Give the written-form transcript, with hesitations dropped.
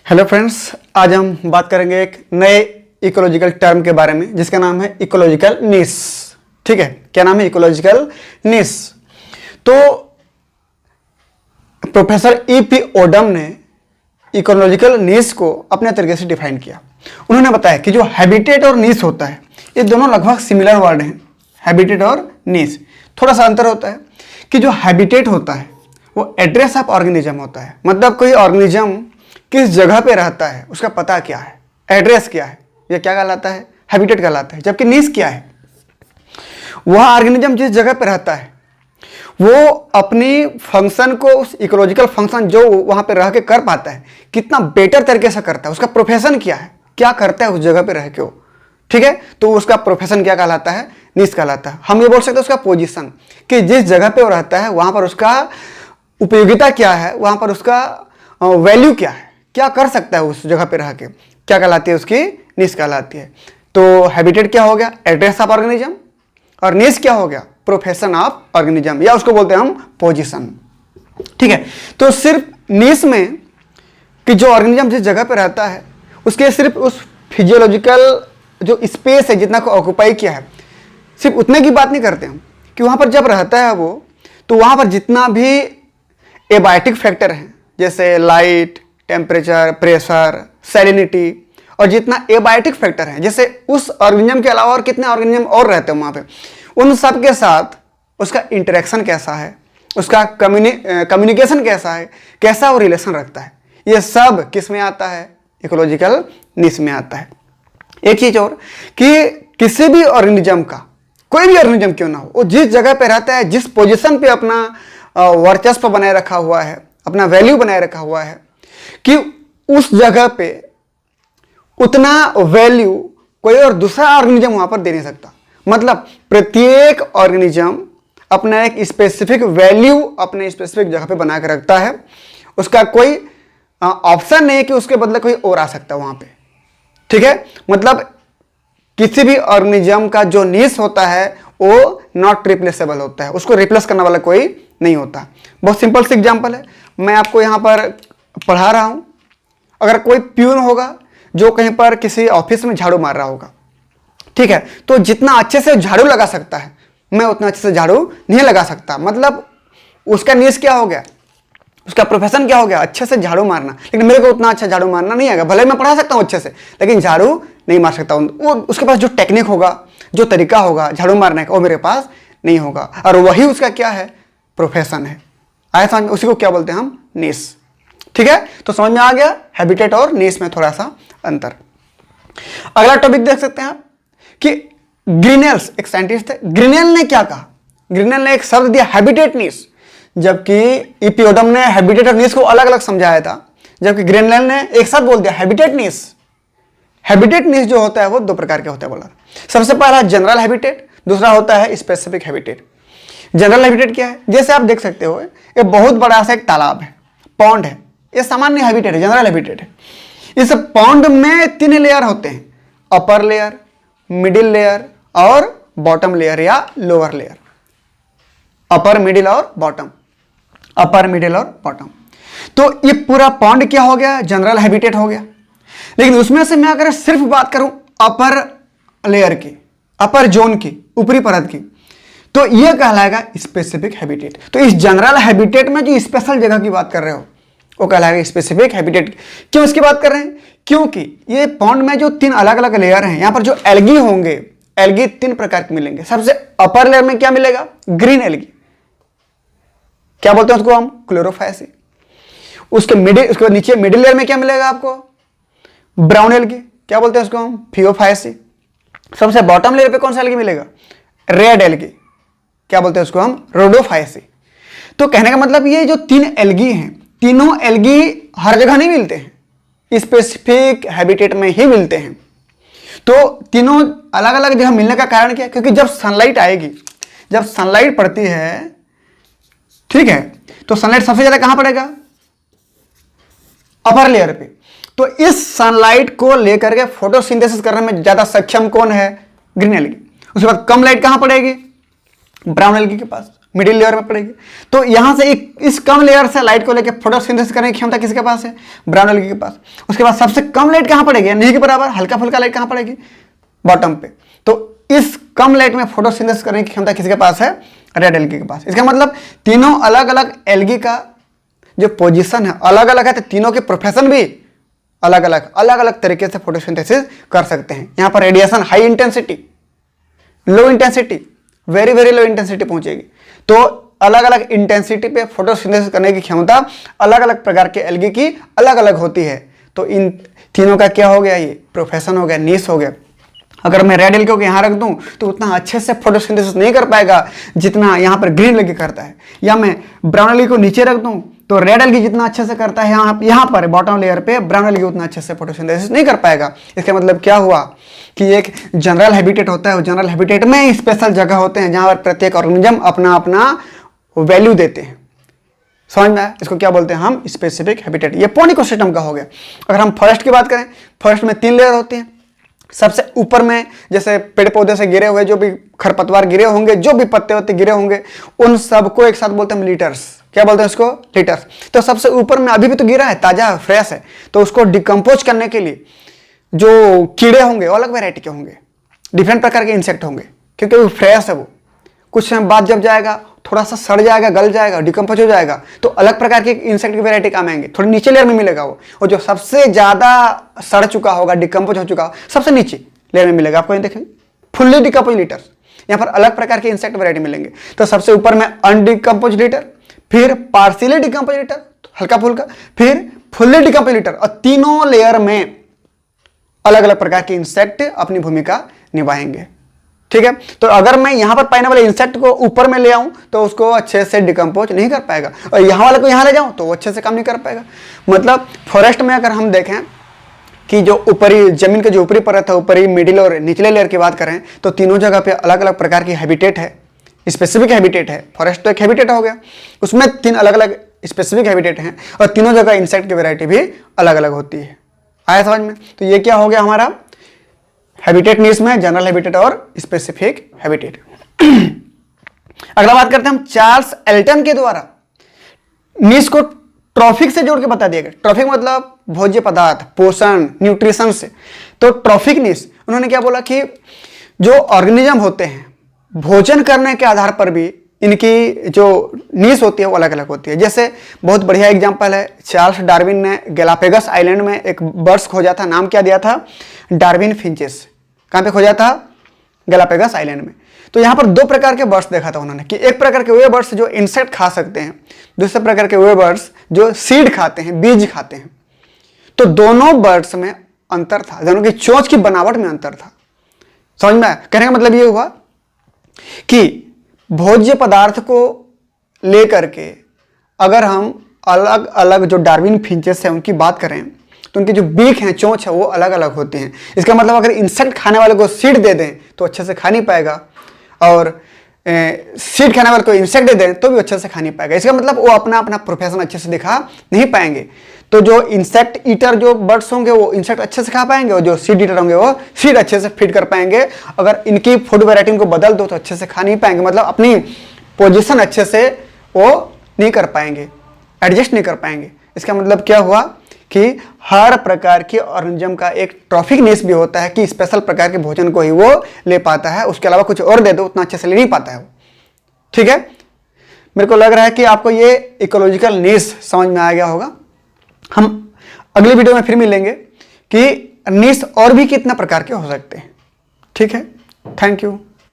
Hello friends, आज हम बात करेंगे एक नए इकोलॉजिकल टर्म के बारे में जिसका नाम है इकोलॉजिकल नीश। ठीक है, क्या नाम है? इकोलॉजिकल नीश। तो प्रोफेसर ई.पी. ओडम ने इकोलॉजिकल नीश को अपने तरीके से डिफाइन किया। उन्होंने बताया कि जो हैबिटेट और नीश होता है ये दोनों लगभग सिमिलर वर्ड हैं। हैबिटेट और नीश, थोड़ा सा अंतर होता है कि जो हैबिटेट होता है वो एड्रेस ऑफ ऑर्गेनिज्म होता है। मतलब कोई ऑर्गेनिज्म किस जगह पे रहता है उसका पता क्या है, एड्रेस क्या है, ये क्या कहलाता है? हैबिटेट कहलाता है। जबकि नीश क्या है? वह ऑर्गेनिज्म जिस जगह पे रहता है वो अपनी फंक्शन को, उस इकोलॉजिकल फंक्शन जो वहां पे रह के कर पाता है, कितना बेटर तरीके से करता है, उसका प्रोफेशन क्या है, क्या करता है उस जगह पे रह के वो। ठीक है, तो उसका प्रोफेशन क्या कहलाता है? नीश कहलाता है। हम ये बोल सकते हैं उसका पोजीशन, कि जिस जगह पे वो रहता है वहां पर उसका उपयोगिता क्या है, वहां पर उसका वैल्यू क्या है, क्या कर सकता है उस जगह पे रह के, क्या कहलाती है? उसकी नीश कहलाती है। तो हैबिटेट क्या हो गया? Address of organism. और नीश क्या हो गया? प्रोफेशन ऑफ ऑर्गेनिज्म, या उसको बोलते हैं हम पोजीशन। ठीक है, तो सिर्फ नीश में कि जो ऑर्गेनिज्म जिस जगह पे रहता है उसके सिर्फ उस फिजियोलॉजिकल जो स्पेस है जितना को ऑक्यूपाई किया है, सिर्फ उतने की बात नहीं करते हम, कि वहां पर जब रहता है वो, तो वहां पर जितना भी एबायोटिक फैक्टर हैं जैसे लाइट, टेम्परेचर, प्रेशर, सैलिनिटी, और जितना एबायोटिक फैक्टर है, जैसे उस ऑर्गेनिज्म के अलावा और कितने ऑर्गेनिज्म और रहते हैं वहां पे, उन सब के साथ उसका इंटरेक्शन कैसा है, उसका कम्युनिकेशन कैसा है, कैसा वो रिलेशन रखता है, ये सब किस में आता है? इकोलॉजिकल नीश में आता है। एक चीज और कि किसी भी ऑर्गेनिज्म का, कोई भी ऑर्गेनिज्म क्यों ना हो, वो जिस जगह पे रहता है, जिस पोजीशन पे अपना वर्चस्व बनाए रखा हुआ है, अपना वैल्यू बनाए रखा हुआ है, कि उस जगह पे उतना वैल्यू कोई और दूसरा ऑर्गेनिज्म वहां पर दे नहीं सकता। मतलब प्रत्येक ऑर्गेनिज्म अपना एक स्पेसिफिक वैल्यू अपने स्पेसिफिक जगह पे बना के रखता है। उसका कोई ऑप्शन नहीं है कि उसके बदले कोई और आ सकता है वहां पे। ठीक है, मतलब किसी भी ऑर्गेनिज्म का जो नीश होता है वो नॉट रिप्लेसेबल होता है, उसको रिप्लेस करने वाला कोई नहीं होता। बहुत सिंपल सी एग्जांपल है, मैं आपको यहां पर पढ़ा रहा हूं। अगर कोई प्यून होगा जो कहीं पर किसी ऑफिस में झाड़ू मार रहा होगा, ठीक है, तो जितना अच्छे से झाड़ू लगा सकता है मैं उतना अच्छे से झाड़ू नहीं लगा सकता। मतलब उसका नीश क्या हो गया, उसका प्रोफेशन क्या हो गया? अच्छे से झाड़ू मारना। लेकिन मेरे को उतना अच्छा झाड़ू मारना नहीं आएगा, भले मैं पढ़ा सकता हूं अच्छे से, लेकिन झाड़ू नहीं मार सकता हूं। वो उसके पास जो टेक्निक होगा, जो तरीका होगा झाड़ू मारने का, वो मेरे पास नहीं होगा। और वही उसका क्या है? प्रोफेशन है। आया समझ? उसी को क्या बोलते हैं हम? नीश। ठीक है, तो समझ में आ गया हैबिटेट और नीश में थोड़ा सा अंतर। अगला टॉपिक देख सकते हैं आप कि ग्रीनेल्स, एक साइंटिस्ट थे, ग्रीनेल ने क्या कहा? ग्रीनेल ने एक शब्द दिया हैबिटेट नीश, जबकि ई.पी. ओडम ने हैबिटेट और नीश को अलग अलग समझाया था, जबकि ग्रीनेल ने एक साथ बोल दिया हैबिटेट नीश। हैबिटेट नीश जो होता है वो दो प्रकार के होते हैं बोला। सबसे पहला जनरल हैबिटेट, दूसरा होता है स्पेसिफिक हैबिटेट। जनरल हैबिटेट क्या है? जैसे आप देख सकते हो ये बहुत बड़ा सा एक तालाब है, पॉन्ड है, ये सामान्य हैबिटेट है, जनरल हैबिटेट है। इस पॉन्ड में 3 लेयर होते हैं, अपर लेयर, मिडिल लेयर और बॉटम लेयर या लोअर लेयर। अपर, मिडिल और बॉटम, अपर, मिडिल और बॉटम। तो ये पूरा पॉन्ड क्या हो गया? जनरल हैबिटेट हो गया। लेकिन उसमें से मैं अगर सिर्फ बात करूं अपर लेयर की, अपर जोन की, ऊपरी परत की, तो यह कहलाएगा स्पेसिफिक हैबिटेट। तो इस जनरल हैबिटेट में जो स्पेशल जगह की बात कर रहे हो वो कहलाएगा स्पेसिफिक हैबिटेट। क्यों इसकी बात कर रहे हैं? क्योंकि ये पॉन्ड में जो 3 अलग अलग लेयर हैं, यहां पर जो एल्गी होंगे, एल्गी 3 प्रकार के मिलेंगे। सबसे अपर लेयर में क्या मिलेगा? ग्रीन एल्गी, क्या बोलते हैं उसको हम? क्लोरोफाइसी। उसके नीचे मिडिल लेयर में क्या मिलेगा आपको? ब्राउन एल्गी, क्या बोलते हैं उसको हम? फियोफाइसी। सबसे बॉटम लेयर पे कौन सा एल्गी मिलेगा? रेड एल्गी, क्या बोलते हैं उसको हम? रोडोफाइसी। तो कहने का मतलब ये जो 3 एल्गी हैं, तीनों एल्गी हर जगह नहीं मिलते हैं, स्पेसिफिक हैबिटेट में ही मिलते हैं। तो तीनों अलग अलग जगह मिलने का कारण क्या है? क्योंकि जब सनलाइट आएगी, जब सनलाइट पड़ती है, ठीक है, तो सनलाइट सबसे ज्यादा कहां पड़ेगा? अपर लेयर पे। तो इस सनलाइट को लेकर के फोटोसिंथेसिस करने में ज्यादा सक्षम कौन है? Green algae. उसके बाद कम लाइट कहां पड़ेगी? ब्राउन एल्गी के पास। मिडिल लेयर में पड़ेगी। तो यहाँ से इस कम लेयर से लाइट को लेकर फोटोसिंथेसिस करने की क्षमता किसके पास है? ब्राउन एल्गी के पास। उसके बाद सबसे कम लाइट कहाँ पड़ेगी? नहीं के बराबर हल्का फुल्का लाइट कहाँ पड़ेगी? बॉटम पे। तो इस कम लाइट में फोटोसिंथेसिस करने की क्षमता किसके पास है? रेड एल्गी के पास। इसका मतलब तीनों अलग अलग एल्गी का जो पोजीशन है अलग अलग है, तो तीनों के प्रोफेशन भी अलग अलग तरीके से फोटोसिंथेसिस कर सकते हैं। यहाँ पर radiation high intensity, low intensity, very very low intensity पहुंचेगी। तो अलग अलग इंटेंसिटी पे फोटोसिंथेसिस करने की क्षमता अलग अलग प्रकार के एल्गी की अलग अलग होती है। तो इन तीनों का क्या हो गया? ये प्रोफेशन हो गया, नीश हो गया। अगर मैं रेड एल्गी को यहाँ रख दूं तो उतना अच्छे से फोटोसिंथेसिस नहीं कर पाएगा जितना यहाँ पर ग्रीन एल्गी करता है, या मैं ब्राउन एल्गी को नीचे रख दूं तो रेड एल्गी जितना अच्छे से करता है यहाँ पर बॉटम लेयर पे, ब्राउन एल्गी उतना अच्छे से फोटोसिंथेसिस नहीं कर पाएगा। इसका मतलब क्या हुआ कि एक जनरल हैबिटेट होता है, जनरल हैबिटेट में स्पेशल जगह होते हैं जहां पर प्रत्येक ऑर्गेनिज्म अपना अपना वैल्यू देते हैं। समझ में आया? इसको क्या बोलते हैं हम? Specific habitat. ये पॉन इकोसिस्टम का हो गया। अगर हम फॉरेस्ट की बात करें, फॉरेस्ट में 3 लेयर होती हैं। सबसे ऊपर में जैसे पेड़ पौधे से गिरे हुए जो भी खरपतवार गिरे होंगे, जो भी पत्ते वत्ते गिरे होंगे, उन सबको एक साथ बोलते हैं लीटर्स। क्या बोलते हैं इसको? लीटर्स। तो सबसे ऊपर में अभी भी तो गिरा है, ताजा है, फ्रेश है, तो उसको डिकम्पोज करने के लिए जो कीड़े होंगे वो अलग वैरायटी के होंगे, डिफरेंट प्रकार के इंसेक्ट होंगे, क्योंकि वो फ्रेश है। वो कुछ समय बाद जब जाएगा थोड़ा सा सड़ जाएगा, गल जाएगा, डिकम्पोज हो जाएगा, तो अलग प्रकार के इंसेक्ट की वैरायटी काम आएंगे। थोड़ी नीचे लेयर में मिलेगा वो, और जो सबसे ज्यादा सड़ चुका होगा, डिकम्पोज हो चुका हो, सबसे नीचे लेयर में मिलेगा। आपको देखेंगे फुल्ली डिकम्पोज लीटर। यहाँ पर अलग प्रकार के इंसेक्ट वैरायटी मिलेंगे। तो सबसे ऊपर में अनडिकम्पोज लीटर, फिर पार्शियली डिकम्पोज लीटर हल्का फुल्का, फिर फुल्ली डिकम्पोज लीटर, और तीनों लेयर में अलग अलग प्रकार के इंसेक्ट अपनी भूमिका निभाएंगे। ठीक है? तो अगर मैं यहां पर पाने वाले इंसेक्ट को ऊपर में ले आऊं तो उसको अच्छे से डिकम्पोज नहीं कर पाएगा, और यहां वाले को यहां ले जाऊं तो वो अच्छे से काम नहीं कर पाएगा। मतलब फॉरेस्ट में अगर हम देखें कि जो ऊपरी जमीन के जो ऊपरी परत है, ऊपरी, मिडिल और निचले लेयर की बात करें, तो तीनों जगह पे अलग अलग प्रकार की हैबिटेट है, स्पेसिफिक हैबिटेट है। फॉरेस्ट तो एक हैबिटेट हो गया, उसमें 3 अलग अलग स्पेसिफिक हैबिटेट हैं, और तीनों जगह इंसेक्ट की वैरायटी भी अलग अलग होती है। आया समझ में? तो ये क्या हो गया हमारा हैबिटेट नीश में जनरल हैबिटेट और स्पेसिफिक हैबिटेट। अगला बात करते हैं हम चार्ल्स एल्टन के द्वारा नीश को ट्रॉफिक से जोड़ के बता दिया गया। ट्रॉफिक मतलब भोज्य पदार्थ, पोषण, न्यूट्रिशन से। तो ट्रॉफिक नीश उन्होंने क्या बोला कि जो ऑर्गेनिज्म होते हैं भोजन करने के आधार पर भी इनकी जो नीश होती है वो अलग अलग होती है। जैसे बहुत बढ़िया एग्जांपल है, चार्ल्स डार्विन ने गैलापेगस आइलैंड में एक बर्ड्स खोजा था। नाम क्या दिया था? Darwin finches. कहाँ पे खोजा था? गैलापेगस आइलैंड में। तो यहाँ पर 2 प्रकार के बर्ड्स देखा था उन्होंने, कि एक प्रकार के वे बर्ड्स जो इंसेक्ट खा सकते हैं, दूसरे प्रकार के वे बर्ड्स जो सीड खाते हैं, बीज खाते हैं। तो दोनों बर्ड्स में अंतर था, दोनों की चोंच की बनावट में अंतर था। समझ में आया? कहने का मतलब ये हुआ कि भोज्य पदार्थ को लेकर के अगर हम अलग अलग जो डार्विन फिंचेस हैं उनकी बात करें तो उनकी जो बीक है, चोंच है, वो अलग अलग होती हैं। इसका मतलब अगर इंसेक्ट खाने वाले को सीड दे दें तो अच्छे से खा नहीं पाएगा, और सीड खाने वाले को इंसेक्ट दे दें तो भी अच्छे से खा नहीं पाएगा। इसका मतलब वो अपना अपना प्रोफेशन अच्छे से दिखा नहीं पाएंगे। तो जो इंसेक्ट ईटर जो बर्ड्स होंगे वो इंसेक्ट अच्छे से खा पाएंगे, और जो सीड ईटर होंगे वो सीड अच्छे से फीड कर पाएंगे। अगर इनकी फूड वैरायटी इनको बदल दो तो अच्छे से खा नहीं पाएंगे, मतलब अपनी पोजीशन अच्छे से वो नहीं कर पाएंगे, एडजस्ट नहीं कर पाएंगे। इसका मतलब क्या हुआ कि हर प्रकार के ऑर्गेनिज्म का एक ट्रॉफिक नीश भी होता है कि स्पेशल प्रकार के भोजन को ही वो ले पाता है, उसके अलावा कुछ और दे दो उतना अच्छे से ले नहीं पाता है वो। ठीक है? मेरे को लग रहा है कि आपको ये इकोलॉजिकल नीश समझ में आ गया होगा। हम अगली वीडियो में फिर मिलेंगे कि नीश और भी कितना प्रकार के हो सकते हैं। ठीक है? Thank you.